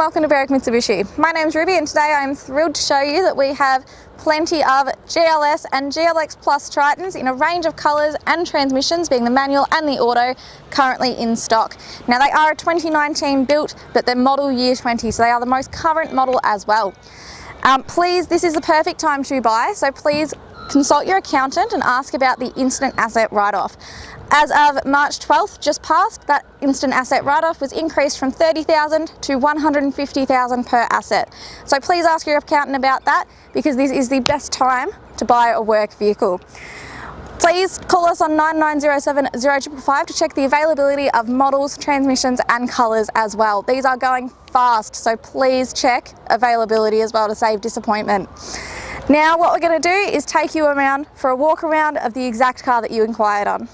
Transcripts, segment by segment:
welcome to Berwick Mitsubishi. My name's Ruby and today I'm thrilled to show you that we have plenty of GLS and GLX Plus Tritons in a range of colours and transmissions, being the manual and the auto, currently in stock. Now they are a 2019 built, but they're model year 20, so they are the most current model as well. Please, this is the perfect time to buy, so please consult your accountant and ask about the instant asset write-off. As of March 12th, just passed, that instant asset write-off was increased from $30,000 to $150,000 per asset. So please ask your accountant about that, because this is the best time to buy a work vehicle. Please call us on 9907 0555 to check the availability of models, transmissions and colours as well. These are going fast, so please check availability as well to save disappointment. Now what we're going to do is take you around for a walk around of the exact car that you inquired on.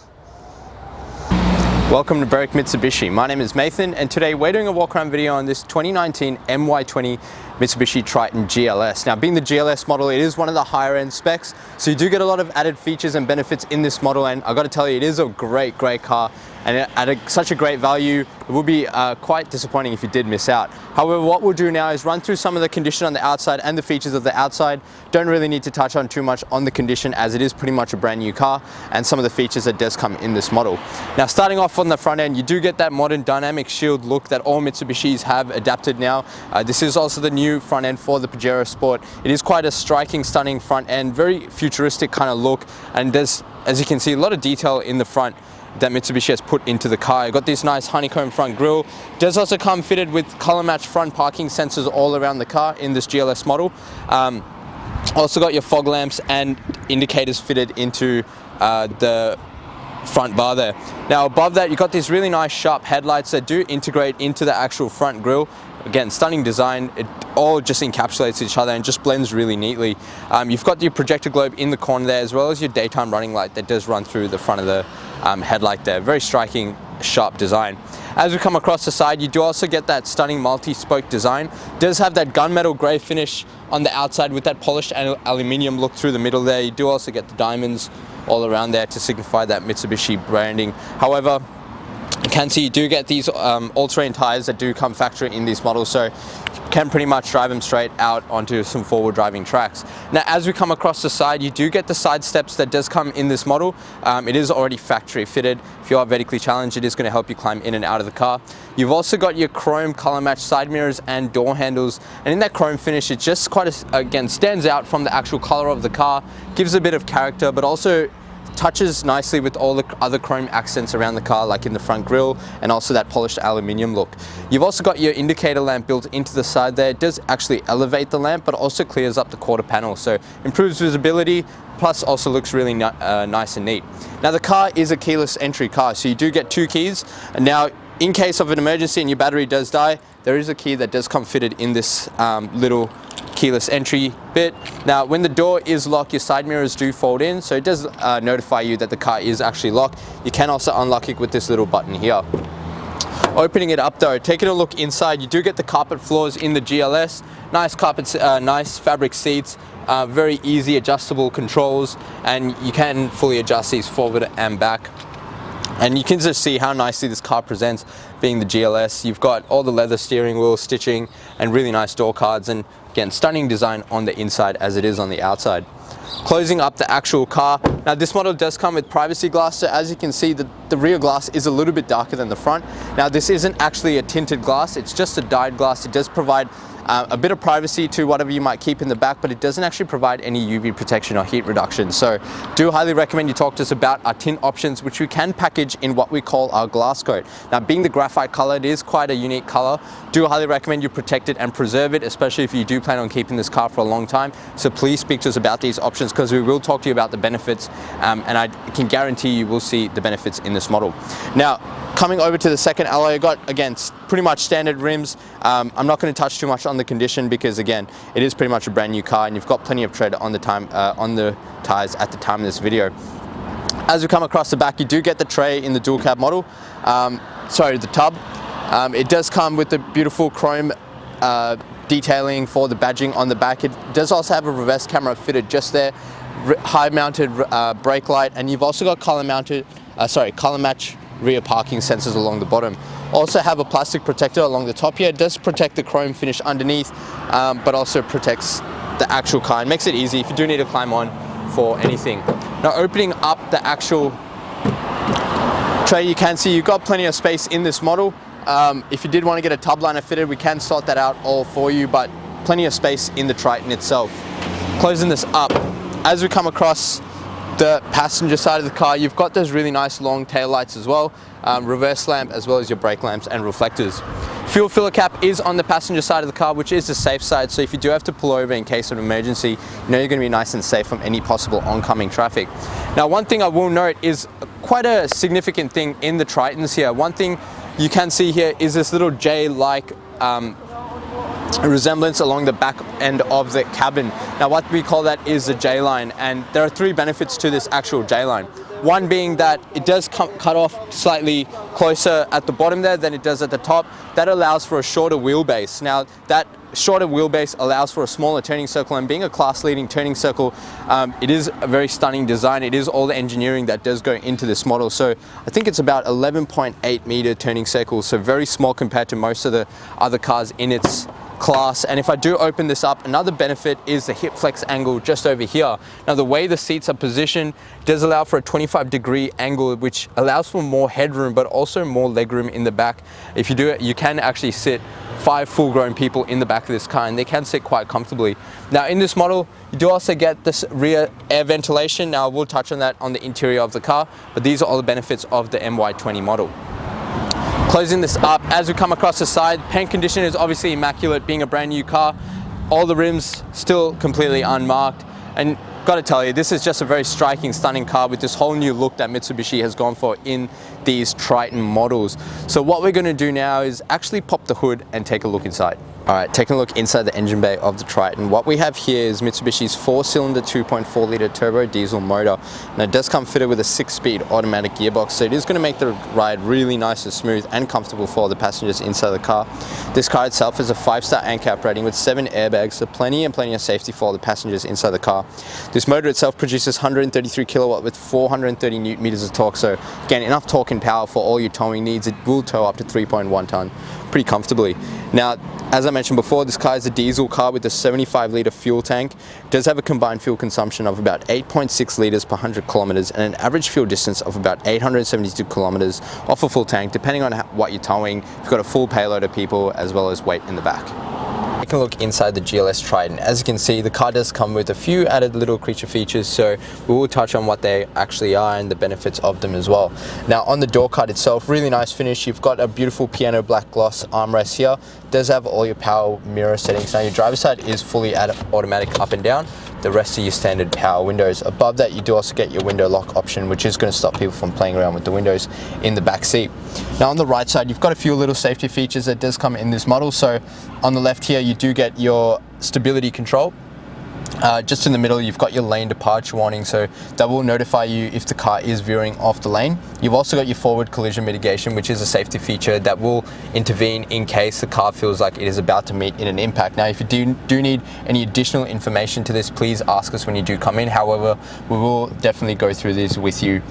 Welcome to Berwick Mitsubishi. My name is Nathan and today we're doing a walk around video on this 2019 MY20 Mitsubishi Triton GLS. Now being the GLS model, it is one of the higher end specs, so you do get a lot of added features and benefits in this model, and I've got to tell you, it is a great car, and at such a great value, it would be quite disappointing if you did miss out. However, what we'll do now is run through some of the condition on the outside and the features of the outside. Don't really need to touch on too much on the condition, as it is pretty much a brand new car, and some of the features that does come in this model. Now starting off on the front end, you do get that modern dynamic shield look that all Mitsubishis have adapted now. This is also the new front end for the Pajero Sport. It is quite a striking, stunning front end, very futuristic kind of look, and there's, as you can see, a lot of detail in the front that Mitsubishi has put into the car. You've got this nice honeycomb front grille. Does also come fitted with color match front parking sensors all around the car in this GLS model. Also got your fog lamps and indicators fitted into the front bar there. Now above that, you've got these really nice sharp headlights that do integrate into the actual front grille. Again, stunning design. It all just encapsulates each other and just blends really neatly. You've got your projector globe in the corner there, as well as your daytime running light that does run through the front of the headlight there. Very striking, sharp design. As we come across the side, you do also get that stunning multi-spoke design. It does have that gunmetal grey finish on the outside with that polished aluminium look through the middle there. You do also get the diamonds all around there to signify that Mitsubishi branding. However, you can see you do get these all-terrain tires that do come factory in these models, so you can pretty much drive them straight out onto some forward driving tracks. Now as we come across the side, you do get the side steps that does come in this model. It is already factory fitted. If you are vertically challenged, it is going to help you climb in and out of the car. You've also got your chrome color match side mirrors and door handles, and in that chrome finish, it just quite again stands out from the actual color of the car, gives a bit of character, but also touches nicely with all the other chrome accents around the car, like in the front grille and also that polished aluminium look. You've also got your indicator lamp built into the side there. It does actually elevate the lamp, but also clears up the quarter panel, so improves visibility, plus also looks really nice and neat. Now the car is a keyless entry car, so you do get 2 keys. And now in case of an emergency and your battery does die, there is a key that does come fitted in this little keyless entry bit. Now when the door is locked, your side mirrors do fold in, so it does notify you that the car is actually locked. You can also unlock it with this little button here. Opening it up though, taking a look inside, you do get the carpet floors in the GLS. Nice carpets, nice fabric seats, very easy adjustable controls, and you can fully adjust these forward and back. And you can just see how nicely this car presents, being the GLS. You've got all the leather steering wheel stitching and really nice door cards, and again, stunning design on the inside as it is on the outside. Closing up the actual car. Now this model does come with privacy glass, so as you can see, the rear glass is a little bit darker than the front. Now this isn't actually a tinted glass, it's just a dyed glass. It does provide a bit of privacy to whatever you might keep in the back, but it doesn't actually provide any UV protection or heat reduction. So do highly recommend you talk to us about our tint options, which we can package in what we call our glass coat. Now being the graphite color, it is quite a unique color. Do highly recommend you protect it and preserve it, especially if you do plan on keeping this car for a long time. So please speak to us about these options, because we will talk to you about the benefits, and I can guarantee you will see the benefits in this model. Now coming over to the second alloy, I got again pretty much standard rims. I'm not going to touch too much on the condition, because again, it is pretty much a brand new car and you've got plenty of tread on the tires at the time of this video. As we come across the back, you do get the tray in the dual cab model, the tub. It does come with the beautiful chrome detailing for the badging on the back. It does also have a reverse camera fitted just there, high mounted brake light, and you've also got color match rear parking sensors along the bottom. Also have a plastic protector along the top here. It does protect the chrome finish underneath, but also protects the actual car and makes it easy if you do need to climb on for anything. Now opening up the actual tray, you can see you've got plenty of space in this model. If you did want to get a tub liner fitted, we can sort that out all for you, but plenty of space in the Triton itself. Closing this up, as we come across the passenger side of the car, you've got those really nice long tail lights as well, reverse lamp, as well as your brake lamps and reflectors. Fuel filler cap is on the passenger side of the car, which is the safe side, so if you do have to pull over in case of an emergency, you know you're going to be nice and safe from any possible oncoming traffic. Now one thing I will note is quite a significant thing in the Tritons here. One thing you can see here is this little J-like resemblance along the back end of the cabin. Now what we call that is the J-line, and there are three benefits to this actual J-line. One being that it does cut off slightly closer at the bottom there than it does at the top. That allows for a shorter wheelbase. Now that shorter wheelbase allows for a smaller turning circle, and being a class leading turning circle, it is a very stunning design. It is all the engineering that does go into this model. So I think it's about 11.8 meter turning circle, so very small compared to most of the other cars in its class. And if I do open this up, another benefit is the hip flex angle just over here. Now the way the seats are positioned does allow for a 25-degree angle, which allows for more headroom but also more legroom in the back. If you do it, you can actually sit 5 full-grown people in the back of this car, and they can sit quite comfortably. Now in this model, you do also get this rear air ventilation. Now we'll touch on that on the interior of the car, but these are all the benefits of the MY20 model. Closing this up, as we come across the side, paint condition is obviously immaculate, being a brand new car. All the rims still completely unmarked, and gotta tell you, this is just a very striking, stunning car with this whole new look that Mitsubishi has gone for in these Triton models. So what we're gonna do now is actually pop the hood and take a look inside. All right, taking a look inside the engine bay of the Triton. What we have here is Mitsubishi's 4-cylinder 2.4 litre turbo diesel motor. Now it does come fitted with a 6-speed automatic gearbox, so it is going to make the ride really nice and smooth and comfortable for the passengers inside the car. This car itself is a 5-star ANCAP rating with 7 airbags, so plenty of safety for the passengers inside the car. This motor itself produces 133 kilowatt with 430 newton meters of torque, so again, enough torque and power for all your towing needs. It will tow up to 3.1 ton pretty comfortably. Now, as I mentioned before, this car is a diesel car with a 75 litre fuel tank. It does have a combined fuel consumption of about 8.6 litres per 100 kilometres and an average fuel distance of about 872 kilometres off a full tank, depending on what you're towing. You've got a full payload of people as well as weight in the back. Taking a look inside the GLS Triton. As you can see, the car does come with a few added little creature features, so we will touch on what they actually are and the benefits of them as well. Now on the door card itself, really nice finish. You've got a beautiful piano black gloss armrest here. It does have all your power mirror settings. Now your driver's side is fully automatic up and down. The rest are your standard power windows. Above that, you do also get your window lock option, which is going to stop people from playing around with the windows in the back seat. Now on the right side, you've got a few little safety features that does come in this model. So on the left here, you do get your stability control. Just in the middle, you've got your lane departure warning, so that will notify you if the car is veering off the lane. You've also got your forward collision mitigation, which is a safety feature that will intervene in case the car feels like it is about to meet in an impact. Now, if you do need any additional information to this, please ask us when you do come in. However, we will definitely go through this with you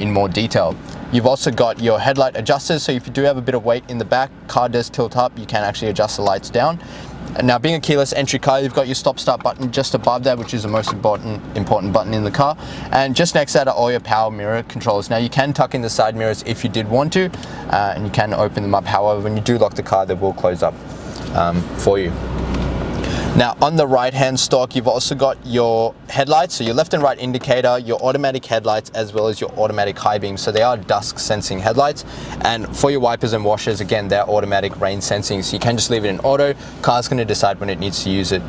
in more detail. You've also got your headlight adjusters, so if you do have a bit of weight in the back, car does tilt up, you can actually adjust the lights down. And now being a keyless entry car, you've got your stop start button just above that, which is the most important button in the car. And just next to that are all your power mirror controls. Now you can tuck in the side mirrors if you did want to, and you can open them up. However, when you do lock the car, they will close up for you. Now on the right hand stalk, you've also got your headlights, so your left and right indicator, your automatic headlights, as well as your automatic high beam. So they are dusk sensing headlights. And for your wipers and washers, again, they're automatic rain sensing, so you can just leave it in auto. Car's going to decide when it needs to use it.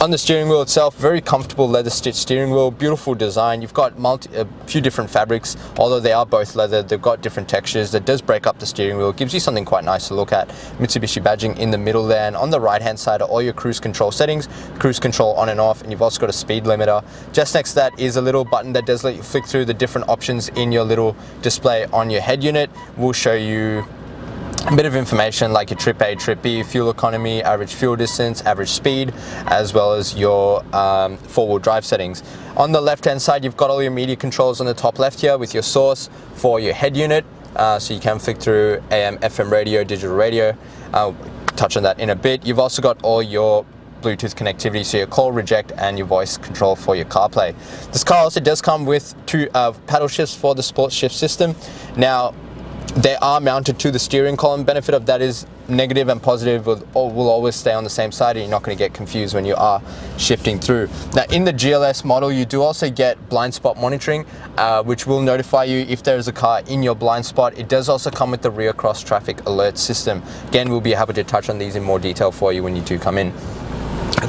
On the steering wheel itself, very comfortable leather stitched steering wheel, beautiful design. You've got a few different fabrics, although they are both leather, they've got different textures. That does break up the steering wheel, gives you something quite nice to look at. Mitsubishi badging in the middle there, and on the right hand side are all your cruise control settings, cruise control on and off, and you've also got a speed limiter. Just next to that is a little button that does let you flick through the different options in your little display on your head unit. We'll show you a bit of information like your trip A, trip B, fuel economy, average fuel distance, average speed, as well as your four-wheel drive settings. On the left-hand side, you've got all your media controls on the top left here with your source for your head unit, so you can flick through AM, FM radio, digital radio. I'll touch on that in a bit. You've also got all your Bluetooth connectivity, so your call, reject, and your voice control for your CarPlay. This car also does come with 2 paddle shifts for the sports shift system. Now, they are mounted to the steering column. Benefit of that is negative and positive will always stay on the same side, and you're not going to get confused when you are shifting through. Now, in the GLS model, you do also get blind spot monitoring, which will notify you if there is a car in your blind spot. It does also come with the rear cross traffic alert system. Again, we'll be happy to touch on these in more detail for you when you do come in.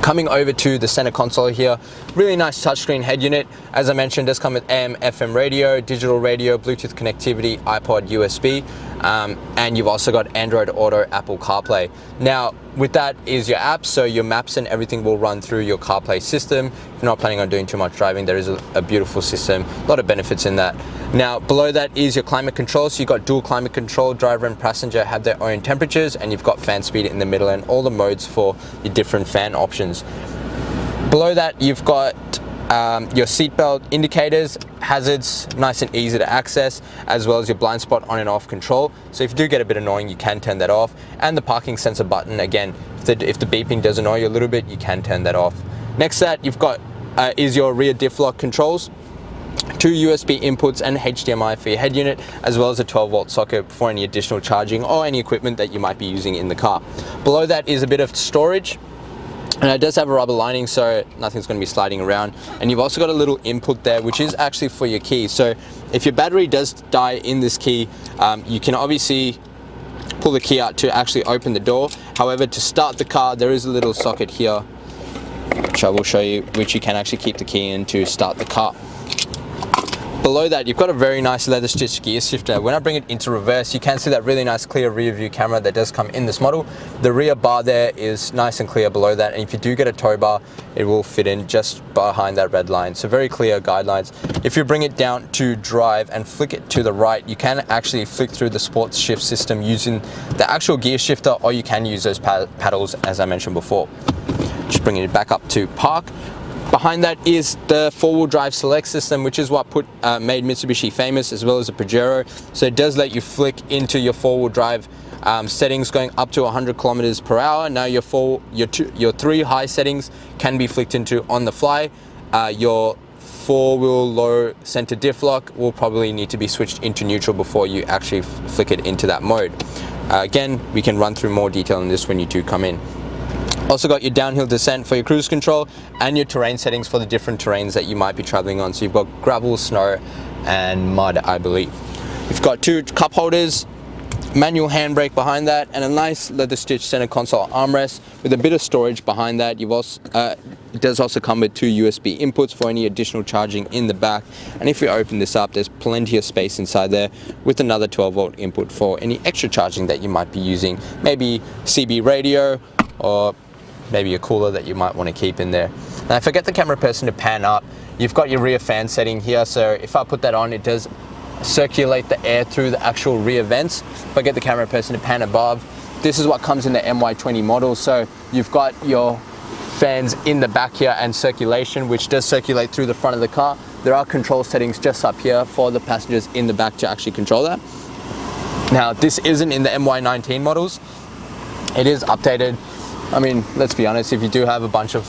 Coming over to the center console here, really nice touchscreen head unit. As I mentioned, does come with AM, FM radio, digital radio, Bluetooth connectivity, iPod, USB, and you've also got Android Auto, Apple CarPlay. Now, with that is your apps, so your maps and everything will run through your CarPlay system. If you're not planning on doing too much driving, there is a beautiful system, a lot of benefits in that. Now, below that is your climate control, so you've got dual climate control, driver and passenger have their own temperatures, and you've got fan speed in the middle and all the modes for your different fan options. Below that, you've got your seatbelt indicators, hazards, nice and easy to access, as well as your blind spot on and off control. So if you do get a bit annoying, you can turn that off. And the parking sensor button, again, if the beeping does annoy you a little bit, you can turn that off. Next to that, you've got is your rear diff lock controls, 2 USB inputs and HDMI for your head unit, as well as a 12-volt socket for any additional charging or any equipment that you might be using in the car. Below that is a bit of storage. And it does have a rubber lining, so nothing's going to be sliding around. And you've also got a little input there, which is actually for your key. So if your battery does die in this key, you can obviously pull the key out to actually open the door. However, to start the car, there is a little socket here, which I will show you, which you can actually keep the key in to start the car. Below that, you've got a very nice leather stitched gear shifter. When I bring it into reverse, you can see that really nice clear rear view camera that does come in this model. The rear bar there is nice and clear below that, and if you do get a tow bar, it will fit in just behind that red line. So very clear guidelines. If you bring it down to drive and flick it to the right, you can actually flick through the sports shift system using the actual gear shifter, or you can use those paddles as I mentioned before. Just bringing it back up to park. Behind that is the four-wheel drive select system, which is what made Mitsubishi famous, as well as the Pajero. So it does let you flick into your four-wheel drive settings going up to 100 kilometers per hour. Now your 3 high settings can be flicked into on the fly. Your 4-wheel low center diff lock will probably need to be switched into neutral before you actually flick it into that mode. Again, we can run through more detail on this when you do come in. Also got your downhill descent for your cruise control and your terrain settings for the different terrains that you might be traveling on. So you've got gravel, snow, and mud, I believe. You've got 2 cup holders, manual handbrake behind that, and a nice leather stitched center console armrest with a bit of storage behind that. You've also it does also come with 2 USB inputs for any additional charging in the back. And if we open this up, there's plenty of space inside there with another 12-volt input for any extra charging that you might be using, maybe CB radio or maybe a cooler that you might want to keep in there. Now if I get the camera person to pan up, you've got your rear fan setting here, so if I put that on, it does circulate the air through the actual rear vents. If I get the camera person to pan above, this is what comes in the MY20 model. So you've got your fans in the back here and circulation, which does circulate through the front of the car. There are control settings just up here for the passengers in the back to actually control that. Now this isn't in the MY19 models. It is updated. I mean, let's be honest, if you do have a bunch of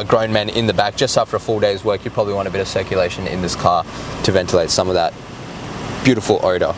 grown men in the back just after a full day's work, you probably want a bit of circulation in this car to ventilate some of that beautiful odor.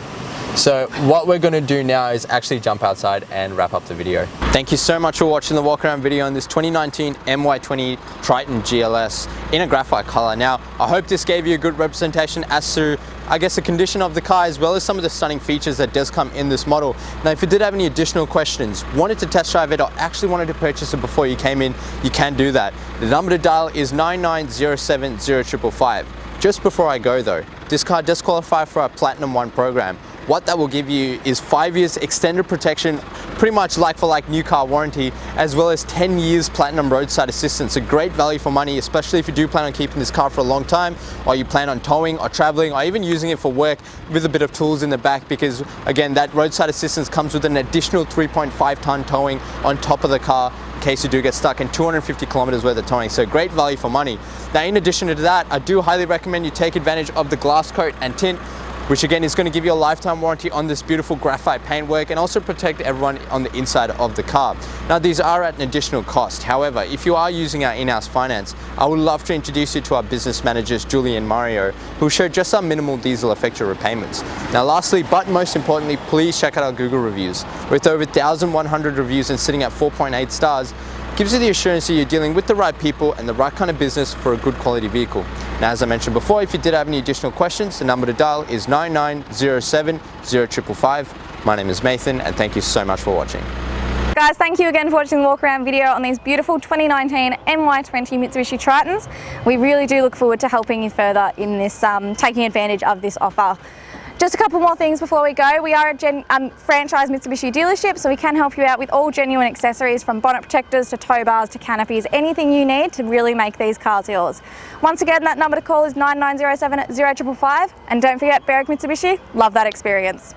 So what we're going to do now is actually jump outside and wrap up the video. Thank you so much for watching the walk around video on this 2019 MY20 Triton GLS in a graphite color. Now, I hope this gave you a good representation as to, I guess, the condition of the car, as well as some of the stunning features that does come in this model. Now, if you did have any additional questions, wanted to test drive it, or actually wanted to purchase it before you came in, you can do that. The number to dial is 99070555. Just before I go though, this car does qualify for our Platinum 1 program. What that will give you is 5 years extended protection, pretty much like for like new car warranty, as well as 10 years platinum roadside assistance. A great value for money, especially if you do plan on keeping this car for a long time, or you plan on towing or traveling, or even using it for work with a bit of tools in the back, because again, that roadside assistance comes with an additional 3.5 ton towing on top of the car in case you do get stuck, and 250 kilometers worth of towing. So great value for money. Now, in addition to that, I do highly recommend you take advantage of the glass coat and tint. which again is going to give you a lifetime warranty on this beautiful graphite paintwork and also protect everyone on the inside of the car. Now these are at an additional cost. However, if you are using our in-house finance, I would love to introduce you to our business managers, Julie and Mario, who show just how minimal these will affect your repayments. Now lastly, but most importantly, please check out our Google reviews. With over 1,100 reviews and sitting at 4.8 stars, gives you the assurance that you're dealing with the right people and the right kind of business for a good quality vehicle. Now, as I mentioned before, if you did have any additional questions, the number to dial is 9907 0555. My name is Nathan, and thank you so much for watching. Guys, thank you again for watching the walk around video on these beautiful 2019 MY20 Mitsubishi Tritons. We really do look forward to helping you further in this, taking advantage of this offer. Just a couple more things before we go. We are a franchise Mitsubishi dealership, so we can help you out with all genuine accessories from bonnet protectors to tow bars to canopies, anything you need to really make these cars yours. Once again, that number to call is 9907 0555, and don't forget, Berwick Mitsubishi, love that experience.